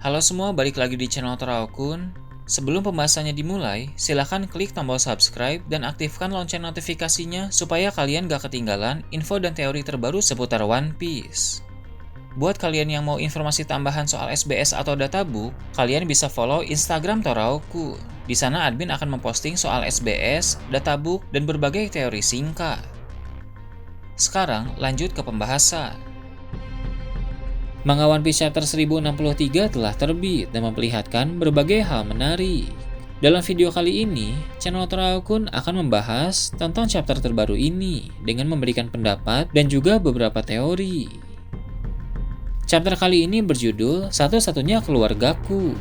Halo semua, balik lagi di channel Toraokun. Sebelum pembahasannya dimulai, silahkan klik tombol subscribe dan aktifkan lonceng notifikasinya supaya kalian gak ketinggalan info dan teori terbaru seputar One Piece. Buat kalian yang mau informasi tambahan soal SBS atau databook, kalian bisa follow Instagram Toraokun. Di sana admin akan memposting soal SBS, databook, dan berbagai teori singkat. Sekarang lanjut ke pembahasan. Manga One Piece Chapter 1063 telah terbit dan memperlihatkan berbagai hal menarik. Dalam video kali ini, channel Toraokun akan membahas tentang chapter terbaru ini dengan memberikan pendapat dan juga beberapa teori. Chapter kali ini berjudul Satu-satunya Keluargaku.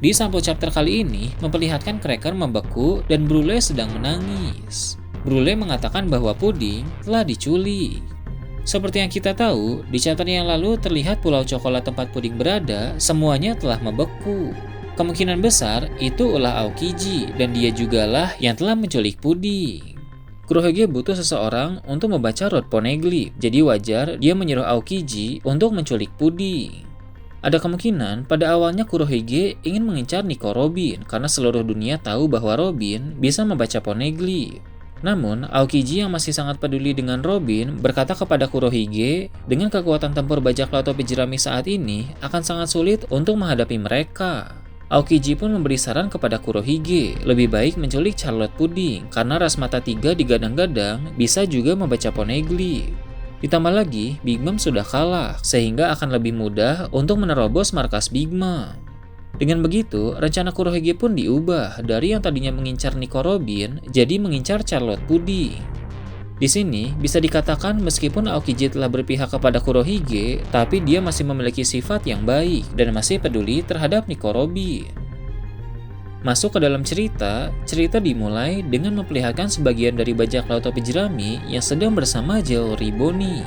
Di sampul chapter kali ini memperlihatkan Cracker membeku dan Brule sedang menangis. Brule mengatakan bahwa Puding telah diculik. Seperti yang kita tahu, di chapter yang lalu terlihat pulau coklat tempat Puding berada, semuanya telah membeku. Kemungkinan besar itu ulah Aokiji dan dia jugalah yang telah menculik Puding. Kurohige butuh seseorang untuk membaca Road Poneglyph, jadi wajar dia menyuruh Aokiji untuk menculik Puding. Ada kemungkinan pada awalnya Kurohige ingin mengincar Nico Robin karena seluruh dunia tahu bahwa Robin bisa membaca Poneglyph. Namun, Aokiji yang masih sangat peduli dengan Robin berkata kepada Kurohige, dengan kekuatan tempur bajak laut topi jerami saat ini akan sangat sulit untuk menghadapi mereka. Aokiji pun memberi saran kepada Kurohige, lebih baik menculik Charlotte Puding karena ras mata 3 digadang-gadang bisa juga membaca Poneglyph. Ditambah lagi, Big Mom sudah kalah, sehingga akan lebih mudah untuk menerobos markas Big Mom. Dengan begitu, rencana Kurohige pun diubah dari yang tadinya mengincar Nico Robin jadi mengincar Charlotte Puding. Di sini bisa dikatakan meskipun Aokiji telah berpihak kepada Kurohige, tapi dia masih memiliki sifat yang baik dan masih peduli terhadap Nico Robin. Masuk ke dalam cerita dimulai dengan memperlihatkan sebagian dari bajak laut topi jerami yang sedang bersama Jewelry Bonnie.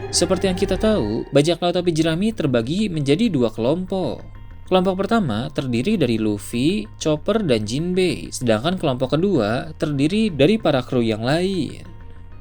Seperti yang kita tahu, bajak laut topi jerami terbagi menjadi dua kelompok. Kelompok pertama terdiri dari Luffy, Chopper, dan Jinbei, sedangkan kelompok kedua terdiri dari para kru yang lain.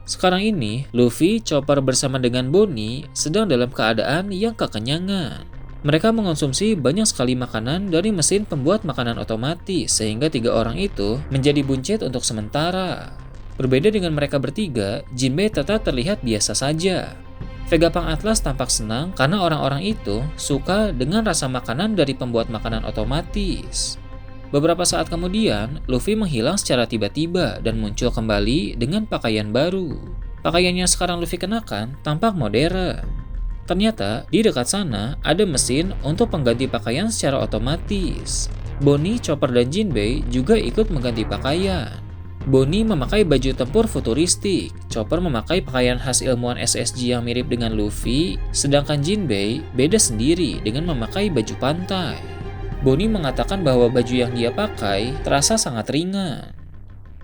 Sekarang ini, Luffy, Chopper bersama dengan Bonnie sedang dalam keadaan yang kekenyangan. Mereka mengonsumsi banyak sekali makanan dari mesin pembuat makanan otomatis, sehingga 3 orang itu menjadi buncit untuk sementara. Berbeda dengan mereka bertiga, Jinbei tetap terlihat biasa saja. Vegapunk Atlas tampak senang karena orang-orang itu suka dengan rasa makanan dari pembuat makanan otomatis. Beberapa saat kemudian, Luffy menghilang secara tiba-tiba dan muncul kembali dengan pakaian baru. Pakaian yang sekarang Luffy kenakan tampak modern. Ternyata, di dekat sana ada mesin untuk pengganti pakaian secara otomatis. Bonnie, Chopper, dan Jinbei juga ikut mengganti pakaian. Bonnie memakai baju tempur futuristik, Chopper memakai pakaian khas ilmuwan SSG yang mirip dengan Luffy, sedangkan Jinbei beda sendiri dengan memakai baju pantai. Bonnie mengatakan bahwa baju yang dia pakai terasa sangat ringan.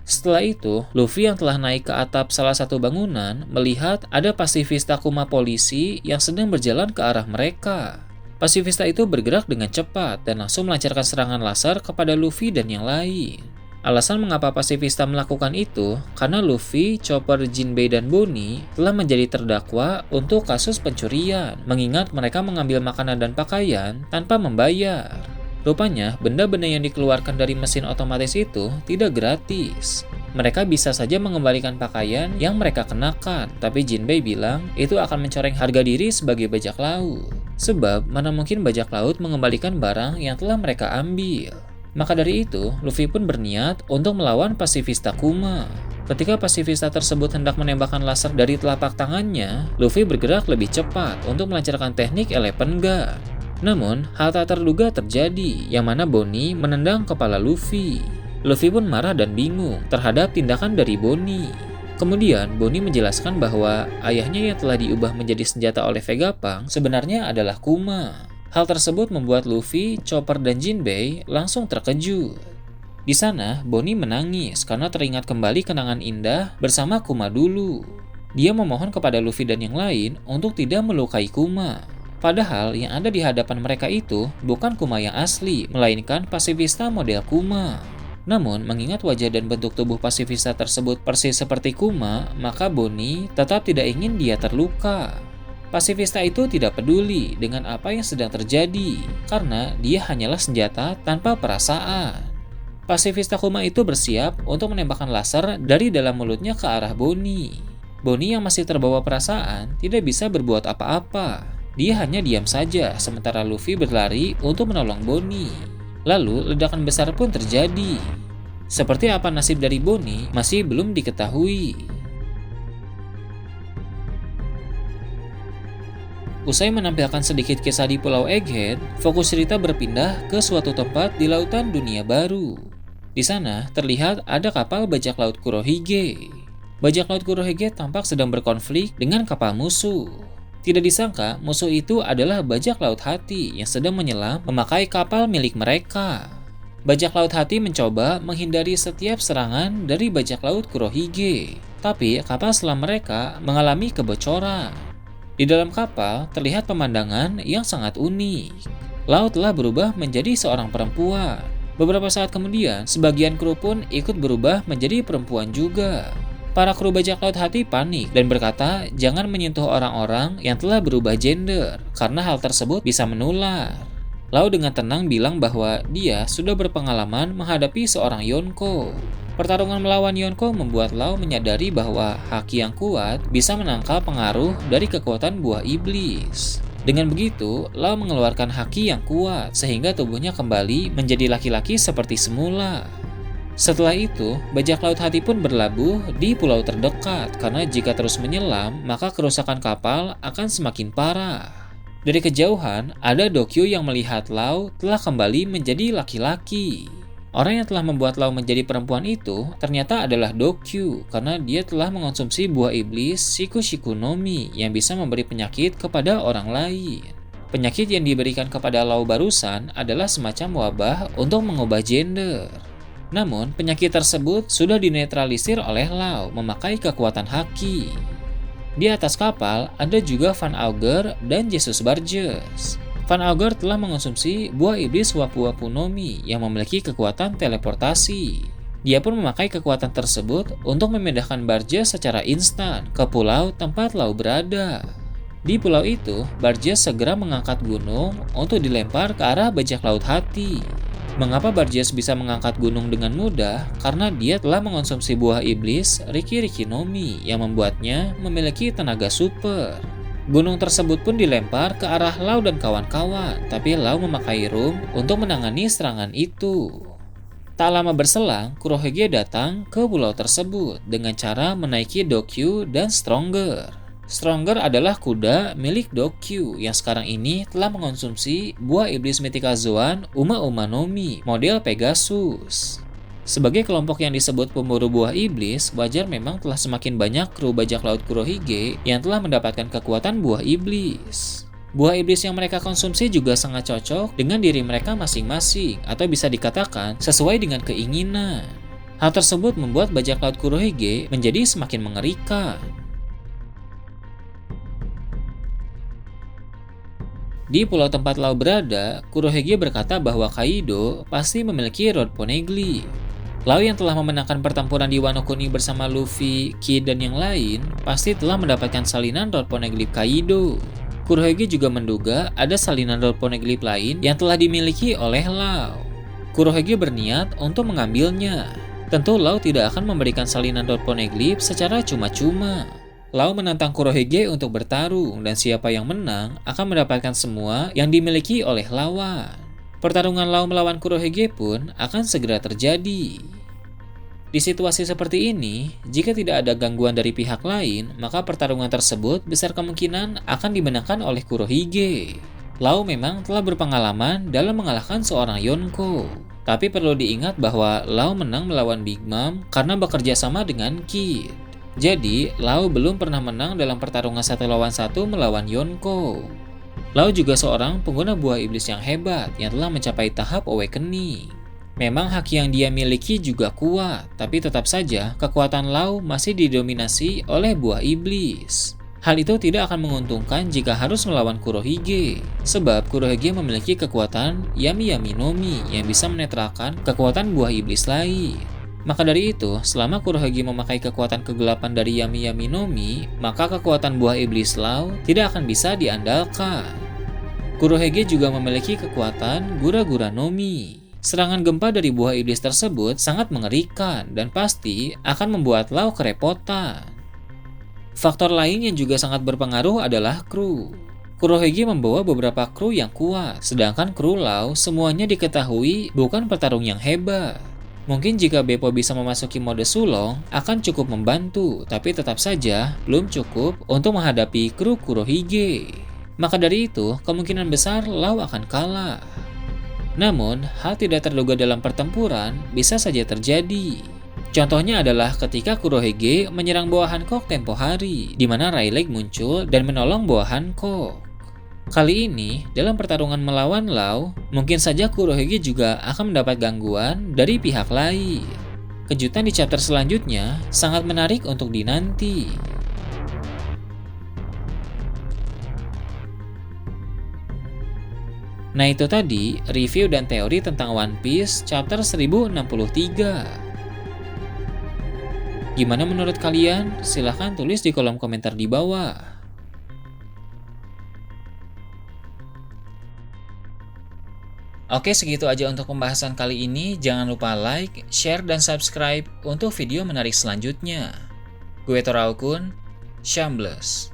Setelah itu, Luffy yang telah naik ke atap salah satu bangunan melihat ada pasifista Kuma polisi yang sedang berjalan ke arah mereka. Pasifista itu bergerak dengan cepat dan langsung melancarkan serangan laser kepada Luffy dan yang lain. Alasan mengapa pasifista melakukan itu karena Luffy, Chopper, Jinbei, dan Bonnie telah menjadi terdakwa untuk kasus pencurian, mengingat mereka mengambil makanan dan pakaian tanpa membayar. Rupanya, benda-benda yang dikeluarkan dari mesin otomatis itu tidak gratis. Mereka bisa saja mengembalikan pakaian yang mereka kenakan, tapi Jinbei bilang itu akan mencoreng harga diri sebagai bajak laut. Sebab, mana mungkin bajak laut mengembalikan barang yang telah mereka ambil. Maka dari itu, Luffy pun berniat untuk melawan pasifista Kuma. Ketika pasifista tersebut hendak menembakkan laser dari telapak tangannya, Luffy bergerak lebih cepat untuk melancarkan teknik Elephant Gun. Namun, hal tak terduga terjadi, yang mana Bonnie menendang kepala Luffy. Luffy pun marah dan bingung terhadap tindakan dari Bonnie. Kemudian, Bonnie menjelaskan bahwa ayahnya yang telah diubah menjadi senjata oleh Vegapunk sebenarnya adalah Kuma. Hal tersebut membuat Luffy, Chopper, dan Jinbei langsung terkejut. Di sana, Bonnie menangis karena teringat kembali kenangan indah bersama Kuma dulu. Dia memohon kepada Luffy dan yang lain untuk tidak melukai Kuma. Padahal yang ada di hadapan mereka itu bukan Kuma yang asli, melainkan pasifista model Kuma. Namun, mengingat wajah dan bentuk tubuh pasifista tersebut persis seperti Kuma, maka Bonnie tetap tidak ingin dia terluka. Pasifista itu tidak peduli dengan apa yang sedang terjadi, karena dia hanyalah senjata tanpa perasaan. Pasifista Kuma itu bersiap untuk menembakkan laser dari dalam mulutnya ke arah Bonnie. Bonnie yang masih terbawa perasaan tidak bisa berbuat apa-apa. Dia hanya diam saja sementara Luffy berlari untuk menolong Bonnie. Lalu ledakan besar pun terjadi. Seperti apa nasib dari Bonnie masih belum diketahui. Usai menampilkan sedikit kisah di Pulau Egghead, fokus cerita berpindah ke suatu tempat di lautan dunia baru. Di sana terlihat ada kapal bajak laut Kurohige. Bajak laut Kurohige tampak sedang berkonflik dengan kapal musuh. Tidak disangka musuh itu adalah bajak laut Hati yang sedang menyelam memakai kapal milik mereka. Bajak laut Hati mencoba menghindari setiap serangan dari bajak laut Kurohige, tapi kapal selam mereka mengalami kebocoran. Di dalam kapal terlihat pemandangan yang sangat unik. Laut telah berubah menjadi seorang perempuan. Beberapa saat kemudian, sebagian kru pun ikut berubah menjadi perempuan juga. Para kru bajak laut Hati panik dan berkata jangan menyentuh orang-orang yang telah berubah gender, karena hal tersebut bisa menular. Lau dengan tenang bilang bahwa dia sudah berpengalaman menghadapi seorang Yonko. Pertarungan melawan Yonko membuat Lau menyadari bahwa haki yang kuat bisa menangkal pengaruh dari kekuatan buah iblis. Dengan begitu, Lau mengeluarkan haki yang kuat sehingga tubuhnya kembali menjadi laki-laki seperti semula. Setelah itu, bajak laut Hati pun berlabuh di pulau terdekat karena jika terus menyelam, maka kerusakan kapal akan semakin parah. Dari kejauhan, ada Dokyu yang melihat Lau telah kembali menjadi laki-laki. Orang yang telah membuat Lau menjadi perempuan itu ternyata adalah Dokyu karena dia telah mengonsumsi buah iblis Shikushiku no Mi yang bisa memberi penyakit kepada orang lain. Penyakit yang diberikan kepada Lau barusan adalah semacam wabah untuk mengubah gender. Namun, penyakit tersebut sudah dinetralisir oleh Lau memakai kekuatan haki. Di atas kapal ada juga Van Auger dan Jesus Barges. Van Auger telah mengonsumsi buah iblis Wapu-Wapu no Mi yang memiliki kekuatan teleportasi. Dia pun memakai kekuatan tersebut untuk memindahkan Barges secara instan ke pulau tempat Lau berada. Di pulau itu, Barges segera mengangkat gunung untuk dilempar ke arah bajak laut Hati. Mengapa Barges bisa mengangkat gunung dengan mudah? Karena dia telah mengonsumsi buah iblis Riki-Riki no Mi yang membuatnya memiliki tenaga super. Gunung tersebut pun dilempar ke arah Lau dan kawan-kawan, tapi Lau memakai Rum untuk menangani serangan itu. Tak lama berselang, Kurohige datang ke pulau tersebut dengan cara menaiki Dokyu dan Stronger. Stronger adalah kuda milik Dokyu yang sekarang ini telah mengonsumsi buah iblis Mythical Zoan Uma-Uma no Mi model Pegasus. Sebagai kelompok yang disebut pemburu buah iblis, wajar memang telah semakin banyak kru bajak laut Kurohige yang telah mendapatkan kekuatan buah iblis. Buah iblis yang mereka konsumsi juga sangat cocok dengan diri mereka masing-masing atau bisa dikatakan sesuai dengan keinginan. Hal tersebut membuat bajak laut Kurohige menjadi semakin mengerikan. Di pulau tempat Lau berada, Kurohige berkata bahwa Kaido pasti memiliki Rod Poneglyph. Lau yang telah memenangkan pertempuran di Wano Kuni bersama Luffy, Kid, dan yang lain pasti telah mendapatkan salinan Rod Poneglyph Kaido. Kurohige juga menduga ada salinan Rod Poneglyph lain yang telah dimiliki oleh Lau. Kurohige berniat untuk mengambilnya. Tentu Lau tidak akan memberikan salinan Rod Poneglyph secara cuma-cuma. Lau menantang Kurohige untuk bertarung dan siapa yang menang akan mendapatkan semua yang dimiliki oleh lawan. Pertarungan Lau melawan Kurohige pun akan segera terjadi. Di situasi seperti ini, jika tidak ada gangguan dari pihak lain, maka pertarungan tersebut besar kemungkinan akan dimenangkan oleh Kurohige. Lau memang telah berpengalaman dalam mengalahkan seorang Yonko. Tapi perlu diingat bahwa Lau menang melawan Big Mom karena bekerja sama dengan Kid. Jadi, Lau belum pernah menang dalam pertarungan 1 lawan 1 melawan Yonko. Lau juga seorang pengguna buah iblis yang hebat yang telah mencapai tahap awakening. Memang haki yang dia miliki juga kuat, tapi tetap saja kekuatan Lau masih didominasi oleh buah iblis. Hal itu tidak akan menguntungkan jika harus melawan Kurohige, sebab Kurohige memiliki kekuatan Yami Yami no Mi yang bisa menetralkan kekuatan buah iblis lain. Maka dari itu, selama Kurohige memakai kekuatan kegelapan dari Yami Yami no Mi, maka kekuatan buah iblis Law tidak akan bisa diandalkan. Kurohige juga memiliki kekuatan Gura Gura no Mi. Serangan gempa dari buah iblis tersebut sangat mengerikan dan pasti akan membuat Law kerepotan. Faktor lain yang juga sangat berpengaruh adalah kru. Kurohige membawa beberapa kru yang kuat, sedangkan kru Law semuanya diketahui bukan petarung yang hebat. Mungkin jika Beppo bisa memasuki mode sulong akan cukup membantu, tapi tetap saja belum cukup untuk menghadapi kru Kurohige. Maka dari itu, kemungkinan besar Law akan kalah. Namun, hal tidak terduga dalam pertempuran bisa saja terjadi. Contohnya adalah ketika Kurohige menyerang bawah Hancock tempo hari, di mana Rayleigh muncul dan menolong bawah Hancock. Kali ini, dalam pertarungan melawan Law, mungkin saja Kurohige juga akan mendapat gangguan dari pihak lain. Kejutan di chapter selanjutnya sangat menarik untuk dinanti. Nah itu tadi review dan teori tentang One Piece chapter 1063. Gimana menurut kalian? Silahkan tulis di kolom komentar di bawah. Oke, segitu aja untuk pembahasan kali ini. Jangan lupa like, share, dan subscribe untuk video menarik selanjutnya. Gue Toraukun, Shambles.